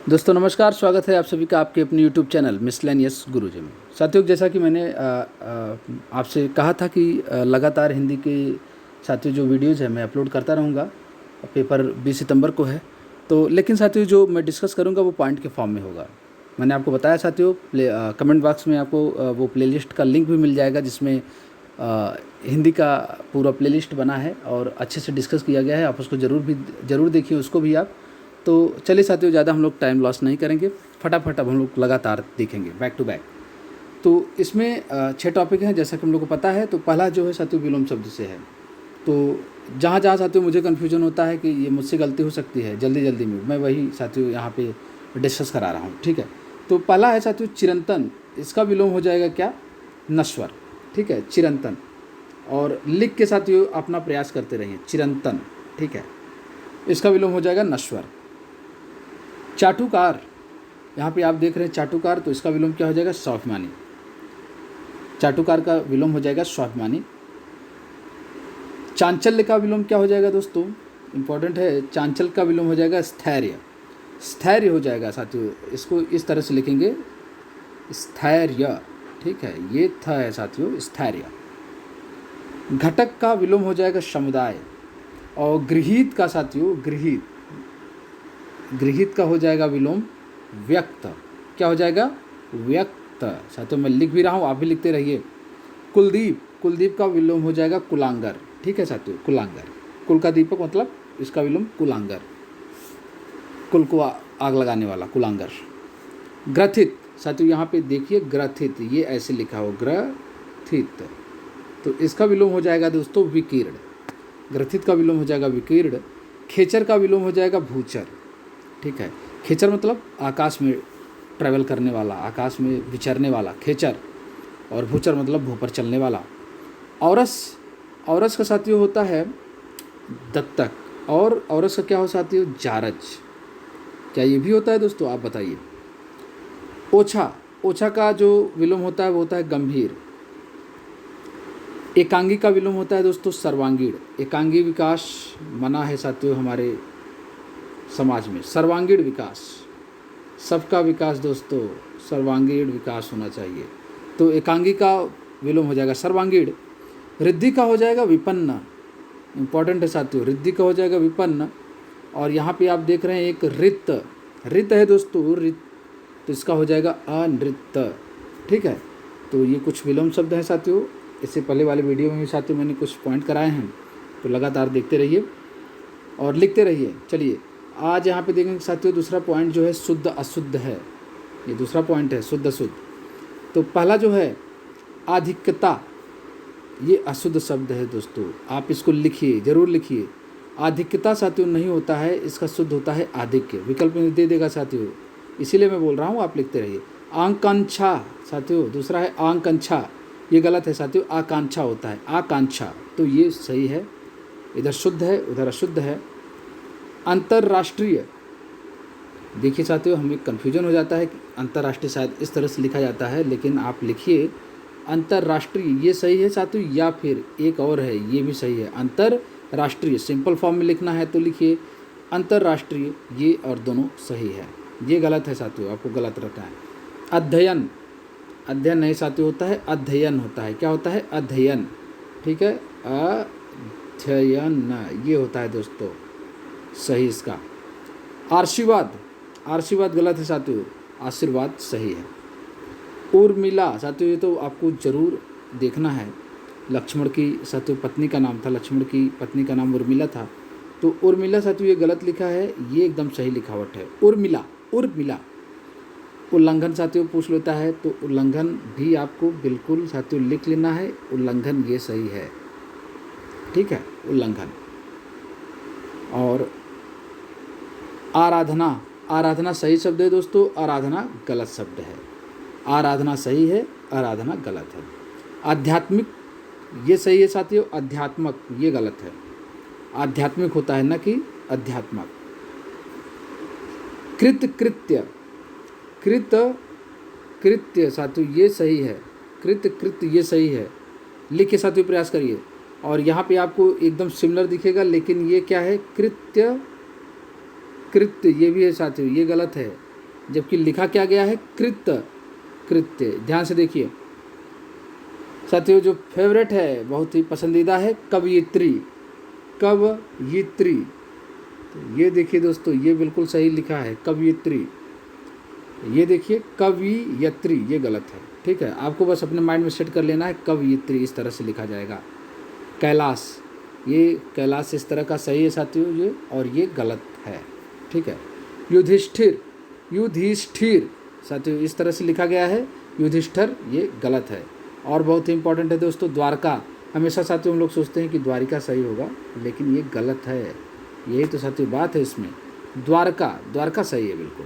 दोस्तों नमस्कार, स्वागत है आप सभी का आपके अपने यूट्यूब चैनल मिसलेनियस गुरुजी में। साथियों, जैसा कि मैंने आपसे कहा था कि लगातार हिंदी के साथियों जो वीडियोज़ है मैं अपलोड करता रहूँगा। पेपर 20 सितंबर को है, तो लेकिन साथियों जो मैं डिस्कस करूँगा वो पॉइंट के फॉर्म में होगा। मैंने आपको बताया साथियों, कमेंट बॉक्स में आपको वो प्लेलिस्ट का लिंक भी मिल जाएगा जिसमें हिंदी का पूरा प्लेलिस्ट बना है और अच्छे से डिस्कस किया गया है। आप उसको ज़रूर देखिए, उसको भी आप। तो चलिए साथियों, ज़्यादा हम लोग टाइम लॉस नहीं करेंगे, फटाफट अब हम लोग लगातार देखेंगे बैक टू बैक। तो इसमें 6 टॉपिक हैं जैसा कि हम लोग को पता है। तो पहला जो है साथियों विलोम शब्द से है। तो जहाँ जहाँ साथियों मुझे कन्फ्यूजन होता है कि ये मुझसे गलती हो सकती है जल्दी में, मैं वही साथियों यहाँ पे डिस्कस करा रहा हूँ। ठीक है, तो पहला है साथियों चिरंतन। इसका विलोम हो जाएगा क्या? नश्वर। ठीक है, चिरंतन। और लिख के साथियों अपना प्रयास करते रहिए, चिरंतन। ठीक है, इसका विलोम हो जाएगा नश्वर। चाटुकार, यहाँ पे आप देख रहे हैं चाटुकार, तो इसका विलोम क्या हो जाएगा? स्वाभिमानी। चाटुकार का विलोम हो जाएगा स्वाभिमानी। चांचल्य का विलोम क्या हो जाएगा दोस्तों? इंपॉर्टेंट है, चांचल का विलोम हो जाएगा स्थैर्य। स्थैर्य हो जाएगा साथियों, इसको इस तरह से लिखेंगे, स्थैर्य। ठीक है, ये था है साथियों स्थैर्य। घटक का विलोम हो जाएगा समुदाय। और गृहीत का साथियों, गृहीत का हो जाएगा विलोम व्यक्त। क्या हो जाएगा? व्यक्त। साथियों मैं लिख भी रहा हूँ, आप भी लिखते रहिए। कुलदीप का विलोम हो जाएगा कुलांगर। ठीक है साथियों, कुलांगर। कुल का दीपक मतलब इसका विलोम कुलांगर, कुल को आग लगाने वाला, कुलांगर। ग्रथित, साथियों यहाँ पे देखिए ग्रथित, ये ऐसे लिखा हो ग्रथित, तो इसका विलोम हो जाएगा दोस्तों विकीर्ण। ग्रथित का विलोम हो जाएगा विकीर्ण। खेचर का विलोम हो जाएगा भूचर। ठीक है, खेचर मतलब आकाश में ट्रैवल करने वाला, आकाश में विचरने वाला, खेचर। और भूचर मतलब भू पर चलने वाला। औरस का साथियों होता है दत्तक। और औरस का क्या हो साथियों? जारज। क्या ये भी होता है दोस्तों? आप बताइए। ओछा का जो विलोम होता है वो होता है गंभीर। एकांगी का विलोम होता है दोस्तों सर्वांगीण। एकांगी विकास मना है साथियों हमारे समाज में। सर्वांगीण विकास, सबका विकास दोस्तों, सर्वांगीण विकास होना चाहिए। तो एकांगी का विलोम हो जाएगा सर्वांगीण। रिद्धि का हो जाएगा विपन्न। इंपॉर्टेंट है साथियों, रिद्धि का हो जाएगा विपन्न। और यहाँ पे आप देख रहे हैं एक रित है दोस्तों, रित, तो इसका हो जाएगा अनृत। ठीक है, तो ये कुछ विलोम शब्द हैं साथियों। इससे पहले वाले वीडियो में भी साथियों मैंने कुछ पॉइंट कराए हैं, तो लगातार देखते रहिए और लिखते रहिए। चलिए आज यहाँ पे देखेंगे साथियों दूसरा पॉइंट जो है शुद्ध अशुद्ध है। ये दूसरा पॉइंट है शुद्ध अशुद्ध। तो पहला जो है आधिक्यता, ये अशुद्ध शब्द है दोस्तों, आप इसको लिखिए, जरूर लिखिए। आधिक्यता साथियों नहीं होता है, इसका शुद्ध होता है आधिक्य। विकल्प में दे देगा साथियों, इसीलिए मैं बोल रहा हूँ, आप लिखते रहिए। आकांक्षा साथियों, दूसरा है आकांक्षा, ये गलत है साथियों, आकांक्षा होता है, आकांक्षा, तो ये सही है। इधर शुद्ध है उधर अशुद्ध है। अंतर्राष्ट्रीय, देखिए साथियों हमें कन्फ्यूजन हो जाता है कि अंतर्राष्ट्रीय शायद इस तरह से लिखा जाता है, लेकिन आप लिखिए अंतर्राष्ट्रीय, ये सही है साथियों, या फिर एक और है ये भी सही है। अंतर्राष्ट्रीय सिंपल फॉर्म में लिखना है तो लिखिए अंतर्राष्ट्रीय, ये और दोनों सही है। ये गलत है साथियों, आपको गलत रखना है। अध्ययन, अध्ययन नहीं साथियों होता है अध्ययन होता है। क्या होता है? अध्ययन। ठीक है, अध्ययन ये होता है दोस्तों सही इसका। आशीर्वाद गलत है साथियों, आशीर्वाद सही है। उर्मिला साथियों, ये तो आपको जरूर देखना है। लक्ष्मण की साथियों पत्नी का नाम था, लक्ष्मण की पत्नी का नाम उर्मिला था। तो उर्मिला साथियों ये गलत लिखा है, ये एकदम सही लिखावट है। उर्मिला। उल्लंघन साथियों पूछ लेता है, तो उल्लंघन भी आपको बिल्कुल साथियों लिख लेना है, उल्लंघन ये सही है। ठीक है, उल्लंघन। और आराधना सही शब्द है दोस्तों, आराधना गलत शब्द है। आराधना सही है, आराधना गलत है। आध्यात्मिक ये सही है साथियों, अध्यात्मक ये गलत है। आध्यात्मिक होता है ना कि अध्यात्मक। कृत्य साथियों ये सही है, कृत्य ये सही है। लिख के साथियों प्रयास करिए। और यहाँ पे आपको एकदम सिमिलर दिखेगा, लेकिन ये क्या है? कृत्य ये भी है साथियों, ये गलत है। जबकि लिखा क्या गया है कृत्य, कृत्य। ध्यान से देखिए साथियों, जो फेवरेट है, बहुत ही पसंदीदा है, कवयित्री, कवयित्री। तो ये देखिए दोस्तों, ये बिल्कुल सही लिखा है कवयित्री। ये देखिए कवयित्री, ये गलत है, ठीक है। आपको बस अपने माइंड में सेट कर लेना है, कवयित्री इस तरह से लिखा जाएगा। कैलाश, ये कैलाश इस तरह का सही है साथियों ये, और ये गलत है, ठीक है। युधिष्ठिर, युधिष्ठिर साथियों इस तरह से लिखा गया है, युधिष्ठिर, ये गलत है। और बहुत ही इंपॉर्टेंट है दोस्तों, द्वारका। हमेशा साथियों हम लोग सोचते हैं कि द्वारिका सही होगा, लेकिन ये गलत है। यही तो साथियों बात है इसमें, द्वारका, द्वारका सही है बिल्कुल।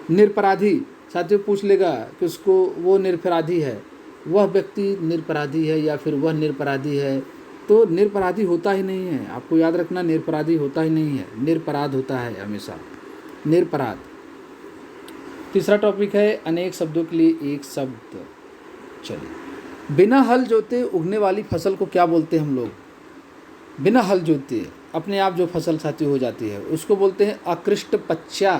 निरपराधी, साथियों पूछ लेगा कि उसको वो निरपराधी है, वह व्यक्ति निरपराधी है या फिर वह निरपराधी है, तो निरपराधी होता ही नहीं है। आपको याद रखना, निरपराधी होता ही नहीं है, निरपराध होता है हमेशा, निरपराध। तीसरा टॉपिक है अनेक शब्दों के लिए एक शब्द। चलिए, बिना हल जोते उगने वाली फसल को क्या बोलते हैं हम लोग? बिना हल जोते अपने आप जो फसल साथी हो जाती है उसको बोलते हैं अकृष्ट पच्चा,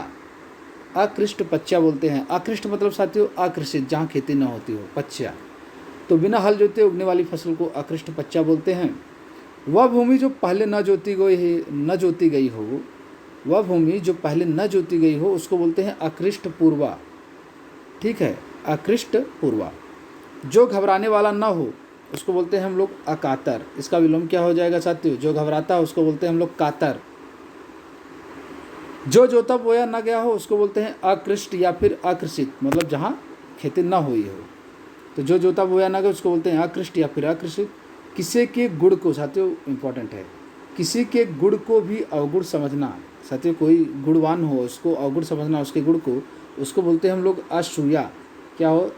अकृष्ट पच्चा बोलते हैं। अकृष्ट मतलब साथियों आकृषित, जहाँ खेती ना होती हो, पच्चा। तो बिना हल जोते उगने वाली फसल को अकृष्ट पच्चा बोलते हैं। वह भूमि जो पहले न जोती गई हो, वह भूमि जो पहले न जोती गई हो उसको बोलते हैं अकृष्ट पूर्वा, ठीक है, अकृष्ट पूर्वा। जो घबराने वाला न हो उसको बोलते हैं हम लोग अकातर। इसका विलोम क्या हो जाएगा साथियों? जो घबराता है उसको बोलते हैं हम लोग कातर। जो जोता बोया न गया हो उसको बोलते हैं अकृष्ट या फिर अकृषित, मतलब जहाँ खेती न हुई हो। तो जो जोता बोया न गया उसको बोलते हैं अकृष्ट या फिर अकृषित। किसी के गुड़ को, साथियों इंपॉर्टेंट है, किसी के गुड़ को भी अवगुण समझना। साथियों कोई गुणवान हो उसको अवगुण समझना, उसके गुड़ को, उसको बोलते हैं हम लोग असूया। क्या हो?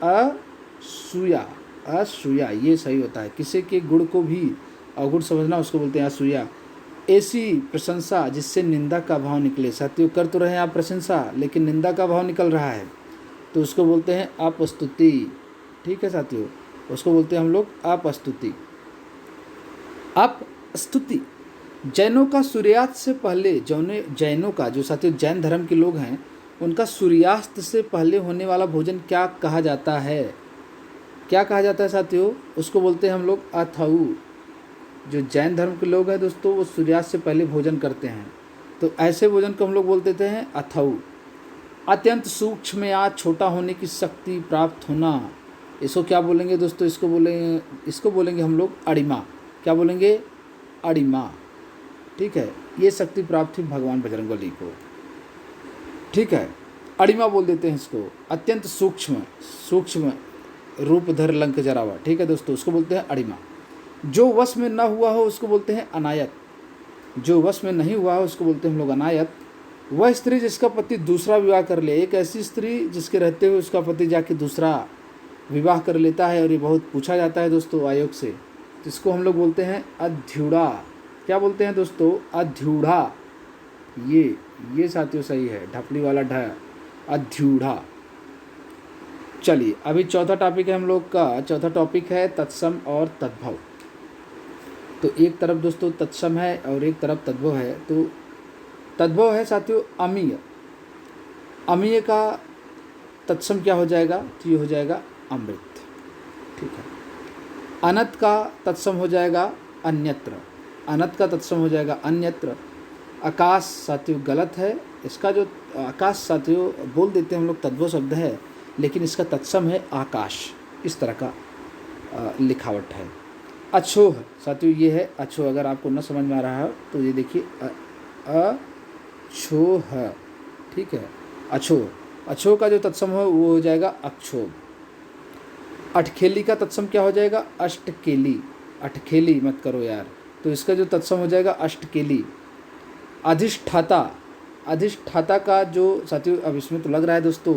असूया, असूया, ये सही होता है। किसी के गुण को भी अवगुण समझना, उसको बोलते हैं असूया। ऐसी प्रशंसा जिससे निंदा का भाव निकले। साथियों कर तो रहे हैं आप प्रशंसा, लेकिन निंदा का भाव निकल रहा है, तो उसको बोलते हैं अपस्तुति, ठीक है साथियों, उसको बोलते हैं हम लोग अपस्तुति, अपस्तुति। जैनों का सूर्यास्त से पहले, जैनों का, जो साथियों जैन धर्म के लोग हैं, उनका सूर्यास्त से पहले होने वाला भोजन क्या कहा जाता है? क्या कहा जाता है साथियों? उसको बोलते हैं हम लोग अथऊ। जो जैन धर्म के लोग हैं दोस्तों, वो सूर्यास्त से पहले भोजन करते हैं, तो ऐसे भोजन को हम लोग बोलते हैं अथऊ। अत्यंत सूक्ष्म या छोटा होने की शक्ति प्राप्त होना, इसको क्या बोलेंगे दोस्तों? इसको बोलेंगे हम लोग अड़िमा। क्या बोलेंगे? अड़िमा, ठीक है। ये शक्ति प्राप्त हुई भगवान बजरंगबली को, ठीक है, अड़िमा बोल देते हैं इसको। अत्यंत सूक्ष्म, सूक्ष्म रूपधर लंक जरावा, ठीक है दोस्तों, उसको बोलते हैं अड़िमा। जो वश में न हुआ हो उसको बोलते हैं अनायत। जो वश में नहीं हुआ हो उसको बोलते हैं हम लोग अनायत। वह स्त्री जिसका पति दूसरा विवाह कर ले, एक ऐसी स्त्री जिसके रहते हुए उसका पति जाके दूसरा विवाह कर लेता है, और ये बहुत पूछा जाता है दोस्तों आयोग से, तो इसको हम लोग बोलते हैं अध्युड़ा। क्या बोलते हैं दोस्तों? अध्युड़ा। ये साथियों सही है, ढपली वाला ढ, अध्युड़ा। चलिए अभी चौथा टॉपिक है हम लोग का, चौथा टॉपिक है तत्सम और तद्भव। तो एक तरफ दोस्तों तत्सम है और एक तरफ तद्भव है। तो तद्भव है साथियों अमीय। अमीय का तत्सम क्या हो जाएगा? तो ये हो जाएगा अमृत, ठीक है। अनत का तत्सम हो जाएगा अन्यत्र, अनत का तत्सम हो जाएगा अन्यत्र। आकाश साथियों गलत है, इसका जो आकाश साथियों बोल देते हैं हम लोग, तद्भव शब्द है, लेकिन इसका तत्सम है आकाश, इस तरह का लिखावट है। अछोह साथियों ये है अछोह, अगर आपको न समझ में आ रहा है तो ये देखिए अछोह, ठीक है, अछोह। अछोह का जो तत्सम हो वो हो जाएगा अक्षोभ। अठखेली का तत्सम क्या हो जाएगा? अष्टकेली। अठखेली मत करो यार, तो इसका जो तत्सम हो जाएगा अष्टकेली। अधिष्ठाता, अधिष्ठाता का जो साथियों, अब इसमें तो लग रहा है दोस्तों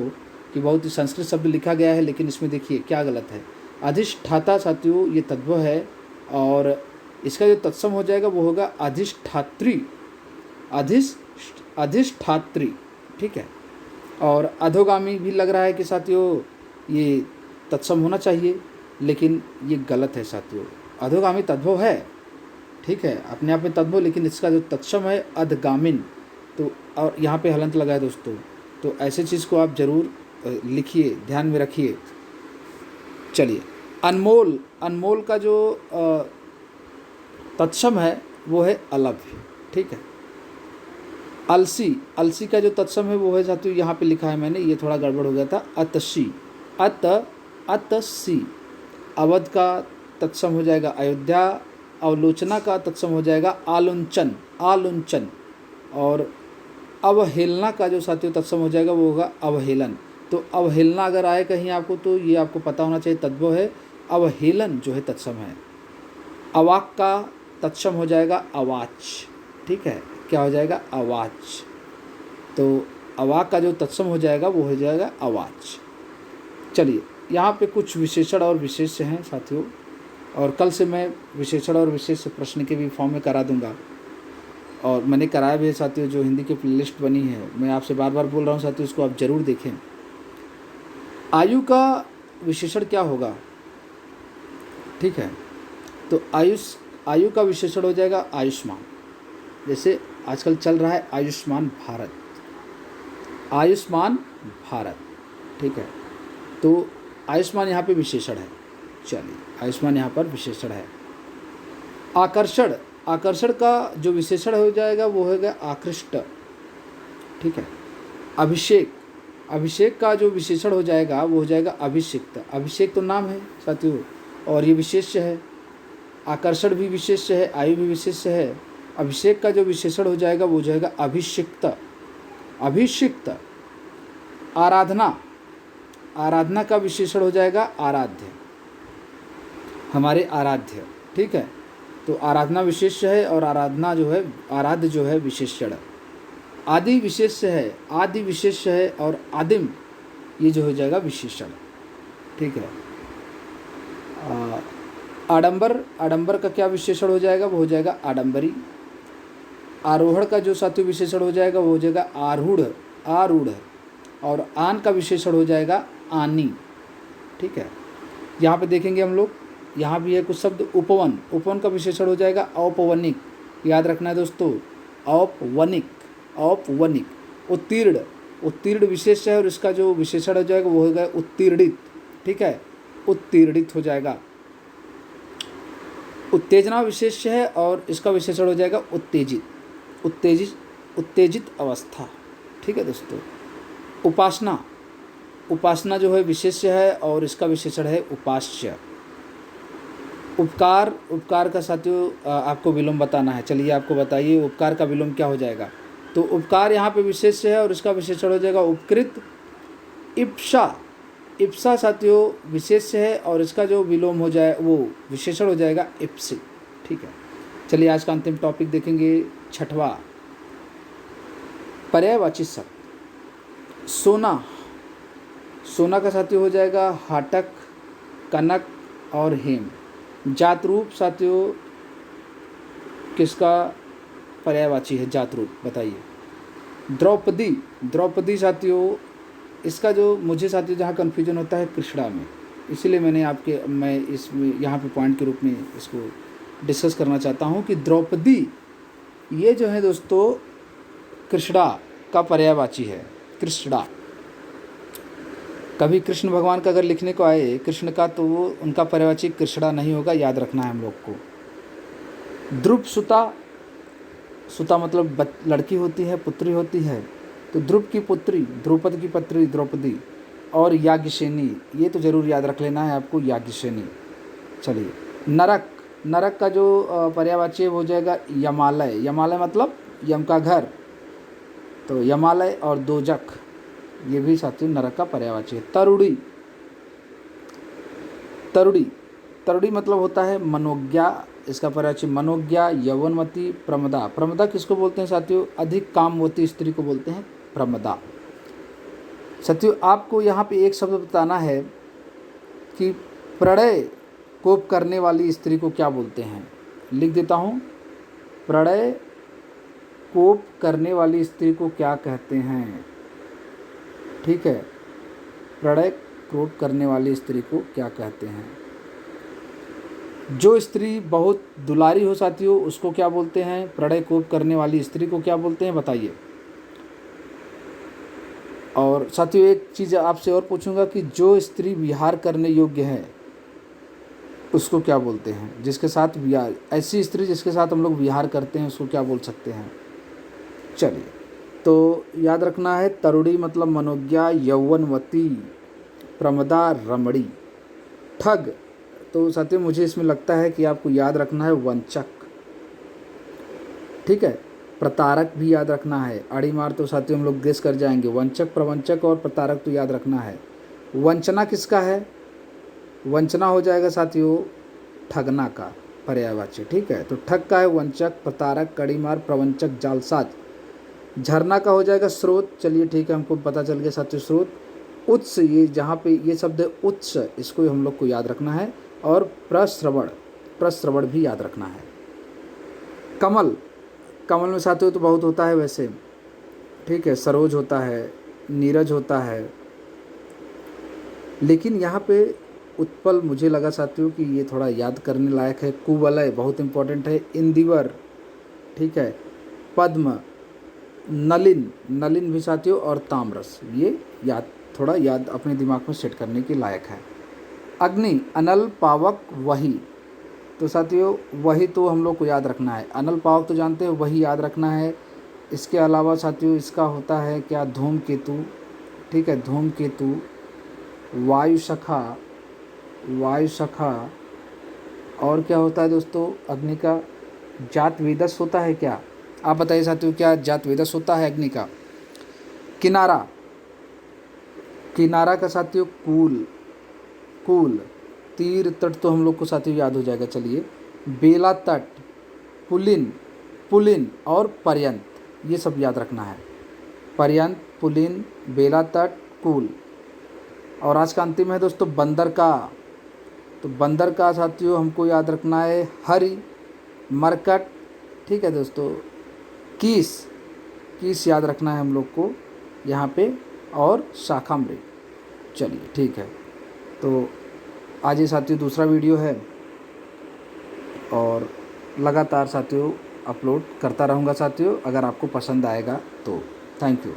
कि बहुत ही संस्कृत शब्द लिखा गया है, लेकिन इसमें देखिए क्या गलत है। अधिष्ठाता साथियों ये तद्भव है, और इसका जो तत्सम हो जाएगा वो होगा अधिष्ठात्री, अधिष्ठात्री, ठीक है। और अधोगामी भी लग रहा है कि साथियों ये तत्सम होना चाहिए, लेकिन ये गलत है साथियों। अधोगामी तद्भव है, ठीक है, अपने आप में तद्भव, लेकिन इसका जो तत्सम है अधगामिन। तो और यहाँ पे हलंत लगा है दोस्तों, तो ऐसे चीज़ को आप ज़रूर लिखिए, ध्यान में रखिए। चलिए, अनमोल, अनमोल का जो तत्सम है वो है अलभ्य, ठीक है। अलसी, अलसी का जो तत्सम है वो है साथियों, यहाँ पे लिखा है मैंने, ये थोड़ा गड़बड़ हो गया था, अतसी, अतसी। अवध का तत्सम हो जाएगा अयोध्या, अवलोचना का तत्सम हो जाएगा आलुंचन, आलुंचन। और अवहेलना का जो साथियों तत्सम हो जाएगा वो होगा अवहेलन। तो अवहेलना अगर आए कहीं आपको तो ये आपको पता होना चाहिए, तद्भव है, अवहेलन जो है तत्सम है। अवाक का तत्सम हो जाएगा अवाच, ठीक है, क्या हो जाएगा, अवाच। तो अवाक का जो तत्सम हो जाएगा वो हो जाएगा अवाच। चलिए, यहाँ पे कुछ विशेषण और विशेष्य हैं साथियों, और कल से मैं विशेषण और विशेष्य प्रश्न के भी फॉर्म में करा दूंगा, और मैंने कराया भी है साथियों। जो हिंदी की प्लेलिस्ट बनी है, मैं आपसे बार बार बोल रहा हूँ साथियों, इसको आप ज़रूर देखें। आयु का विशेषण क्या होगा, ठीक है, तो आयु का विशेषण हो जाएगा आयुष्मान। जैसे आजकल चल रहा है आयुष्मान भारत, आयुष्मान भारत, ठीक है, तो आयुष्मान यहाँ पे विशेषण है। चलिए, आयुष्मान यहाँ पर विशेषण है। आकर्षण, आकर्षण का जो विशेषण हो जाएगा वो होगा आकृष्ट, ठीक है। अभिषेक, अभिषेक का जो विशेषण हो जाएगा वो हो जाएगा अभिषिक्त। अभिषेक तो नाम है साथियों, और ये विशेष्य है। आकर्षण भी विशेष्य है, आयु भी विशेष्य है। अभिषेक का जो विशेषण हो जाएगा वो हो जाएगा अभिषिक्त, अभिषिक्त। आराधना, आराधना का विशेषण हो जाएगा आराध्य, हमारे आराध्य, ठीक है। तो आराधना विशेष्य है और आराधना जो है, आराध्य जो है विशेषण। आदि विशेष्य है, आदि विशेष्य है, और आदिम ये जो हो जाएगा विशेषण, ठीक है। आडंबर, आडंबर का क्या विशेषण हो जाएगा, वो हो जाएगा आडंबरी। आरोहण का जो साथियों विशेषण हो जाएगा वो हो जाएगा आरूढ़, आरूढ़। और आन का विशेषण हो जाएगा आनी, ठीक है। यहाँ पे देखेंगे हम लोग, यहाँ भी है कुछ शब्द। उपवन, उपवन का विशेषण हो जाएगा औपवनिक, याद रखना है दोस्तों, औपवनिक, औपवनिक। उत्तीर्ण, उत्तीर्ण विशेष है और इसका जो विशेषण हो जाएगा वो हो जाएगा उत्तीर्णित, ठीक है, उत्तीर्णित हो जाएगा। उत्तेजना विशेष है और इसका विशेषण हो जाएगा उत्तेजित, उत्तेजित, उत्तेजित अवस्था, ठीक है दोस्तों। उपासना, उपासना जो है विशेष्य है और इसका विशेषण है उपास्य। उपकार, उपकार का साथियों आपको विलोम बताना है। चलिए आपको बताइए उपकार का विलोम क्या हो जाएगा। तो उपकार यहाँ पे विशेष्य है और इसका विशेषण हो जाएगा उपकृत। इप्सा, इप्सा साथियों विशेष्य है और इसका जो विलोम हो जाए वो विशेषण हो जाएगा इप्सित, ठीक है। चलिए आज का अंतिम टॉपिक देखेंगे, छठवा, पर्यायवाची शब्द। सोना, सोना का साथियों हो जाएगा हाटक, कनक और हेम। जात रूप साथियों किसका पर्यायवाची है, जात रूप बताइए। द्रौपदी, द्रौपदी साथियों इसका जो मुझे साथियों जहाँ कन्फ्यूजन होता है कृष्णा में, इसीलिए मैं इसमें यहाँ पे पॉइंट के रूप में इसको डिस्कस करना चाहता हूँ कि द्रौपदी ये जो है दोस्तों कृष्णा का पर्यायवाची है, कृष्णा। कभी कृष्ण भगवान का अगर लिखने को आए कृष्ण का, तो वो उनका पर्यायवाची कृष्णा नहीं होगा, याद रखना है हम लोग को। ध्रुव सुता, सुता मतलब लड़की होती है, पुत्री होती है, तो ध्रुव की पुत्री, द्रौपद की पुत्री द्रौपदी। और याज्ञसेनी, ये तो ज़रूर याद रख लेना है आपको, याज्ञसेनी। चलिए, नरक, नरक का जो पर्यायवाची है वो हो जाएगा यमालय, यमालय मतलब यम का घर, तो यमालय। और दोजक ये भी साथियों नरक का पर्यायवाची है। तरुड़ी, तरुड़ी, तरुड़ी मतलब होता है मनोज्ञा, इसका पर्यायवाची मनोज्ञा, यौवनवती। प्रमदा, प्रमदा किसको बोलते हैं साथियों, अधिक कामवती स्त्री को बोलते हैं प्रमदा। साथियों आपको यहाँ पे एक शब्द बताना है कि प्रणय कोप करने वाली स्त्री को क्या बोलते हैं, लिख देता हूँ। प्रणय कोप करने वाली स्त्री को क्या कहते हैं, ठीक है, प्रणय कोप करने वाली स्त्री को क्या कहते हैं। जो स्त्री बहुत दुलारी हो साथियों उसको क्या बोलते हैं, प्रणय कोप करने वाली स्त्री को क्या बोलते हैं, बताइए। और साथियों एक चीज़ आपसे और पूछूंगा कि जो स्त्री विहार करने योग्य है उसको क्या बोलते हैं? जिसके साथ विहार, ऐसी स्त्री जिसके साथ हम लोग विहार करते हैं उसको क्या बोल सकते हैं? चलिए, तो याद रखना है, तरुणी मतलब मनोज्ञा, यौवनवती, प्रमदा, रमणी। ठग, तो साथियों मुझे इसमें लगता है कि आपको याद रखना है वंचक, ठीक है। प्रतारक भी याद रखना है। आड़ी मार तो साथियों हम लोग गेस कर जाएंगे, वंचक, प्रवंचक और प्रतारक तो याद रखना है। वंचना किसका है? वंचना हो जाएगा साथियों ठगना का पर्यायवाची, ठीक है। तो ठग का है वंचक, प्रतारक, कड़ी मार, प्रवंचक, जालसाज। झरना का हो जाएगा स्रोत। चलिए ठीक है, हमको पता चल गया साथियों स्रोत। उत्स, ये जहाँ पे ये शब्द है उत्स, इसको हम लोग को याद रखना है। और प्रश्रवण, प्रश्रवण भी याद रखना है। कमल, कमल में साथियों तो बहुत होता है वैसे, ठीक है। सरोज होता है, नीरज होता है, लेकिन यहाँ पे उत्पल मुझे लगा साथियों कि ये थोड़ा याद करने लायक है। कुवलय बहुत इंपॉर्टेंट है। इंदिवर, ठीक है। पद्म, नलिन, नलिन भी साथियों, और ताम्रस, ये थोड़ा याद अपने दिमाग में सेट करने के लायक है। अग्नि, अनल, पावक, वही। तो साथियों वही तो हम लोग को याद रखना है। अनल पावक तो जानते हैं, वही याद रखना है। इसके अलावा साथियों इसका होता है क्या? धूमकेतु, ठीक है, धूमकेतु। वायुसखा, वायुसखा। और क्या होता है दोस्तों अग्नि का? जात वेदस होता है क्या? आप बताइए साथियों, क्या जात वेदस होता है अग्नि का? किनारा, किनारा का साथियों कूल, कूल। तीर तट तो हम लोग को साथियों याद हो जाएगा। चलिए, बेला तट, पुलिन, पुलिन और पर्यंत, ये सब याद रखना है। पर्यंत, पुलिन, बेला तट, कूल। और आज का अंतिम है दोस्तों बंदर का। तो बंदर का साथियों हमको याद रखना है हरि, मरकट, ठीक है दोस्तों। कीस, कीस याद रखना है हम लोग को यहाँ पे, और शाखामृग। चलिए ठीक है, तो आज ये साथियों दूसरा वीडियो है और लगातार साथियों अपलोड करता रहूँगा साथियों, अगर आपको पसंद आएगा तो। Thank you.